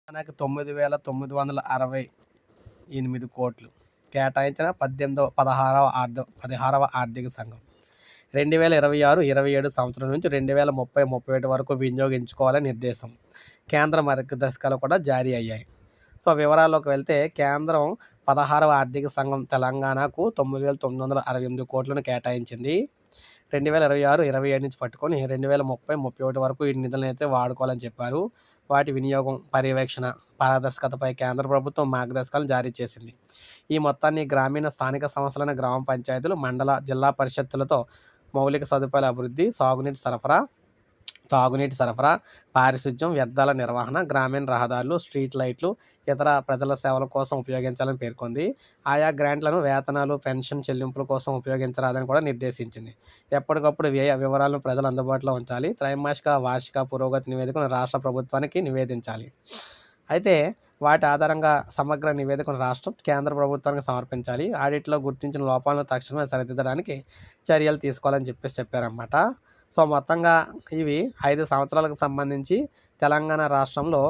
మనకు 9,968 కోట్లు కేటాయించిన 16వ ఆర్థిక సంఘం 2026-27 సంవత్సరం నుంచి 2030-31 వరకు వినియోగించుకోవాలని నిర్దేశం. కేంద్ర మార్గదర్శకాలు కూడా జారీ అయ్యాయి. సో వివరాల్లోకి వెళ్తే కేంద్రం 16వ ఆర్థిక సంఘం తెలంగాణకు 9,968 కోట్లను కేటాయించింది. 2026-27 నుంచి పట్టుకొని 2030-31 వరకు ఈ నిధులను అయితే వాడుకోవాలని చెప్పారు. వాటి వినియోగం, పర్యవేక్షణ, పారదర్శకతపై కేంద్ర ప్రభుత్వం మార్గదర్శకాలు జారీ చేసింది. ఈ మొత్తాన్ని గ్రామీణ, స్థానిక సంస్థలైన గ్రామ పంచాయతీలు, మండల, జిల్లా పరిషత్తులతో మౌలిక సదుపాయాల అభివృద్ధి, తాగునీటి సరఫరా, పారిశుధ్యం, వ్యర్థాల నిర్వహణ, గ్రామీణ రహదారులు, స్ట్రీట్ లైట్లు, ఇతర ప్రజల సేవల కోసం ఉపయోగించాలని పేర్కొంది. ఆయా గ్రాంట్లను వేతనాలు, పెన్షన్ చెల్లింపుల కోసం ఉపయోగించరాదని కూడా నిర్దేశించింది. ఎప్పటికప్పుడు వ్యయ వివరాలను ప్రజలు అందుబాటులో ఉంచాలి. త్రైమాసిక, వార్షిక పురోగతి నివేదికను రాష్ట్ర ప్రభుత్వానికి నివేదించాలి. అయితే వాటి ఆధారంగా సమగ్ర నివేదికను రాష్ట్రం, కేంద్ర ప్రభుత్వానికి సమర్పించాలి. ఆడిట్లో గుర్తించిన లోపాలను తక్షణమే సరిదిద్దడానికి చర్యలు తీసుకోవాలని చెప్పారన్నమాట. సో మొత్తంగా ఇవి 5 సంవత్సరాలకు సంబంధించి తెలంగాణ రాష్ట్రంలో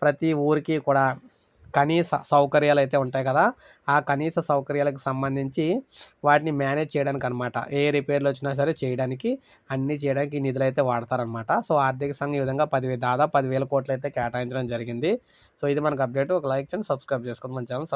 ప్రతి ఊరికి కూడా కనీస సౌకర్యాలు అయితే ఉంటాయి కదా, ఆ కనీస సౌకర్యాలకు సంబంధించి వాటిని మేనేజ్ చేయడానికి అనమాట. ఏ రిపేర్లు వచ్చినా సరే చేయడానికి, అన్నీ చేయడానికి నిధులు అయితే వాడతారనమాట. సో ఆర్థిక సంఘం ఈ విధంగా దాదాపు 10,000 కోట్లు అయితే కేటాయించడం జరిగింది. సో ఇది మనకు అప్డేట్. ఒక లైక్ చేయండి, సబ్స్క్రైబ్ చేసుకోండి మన ఛానల్.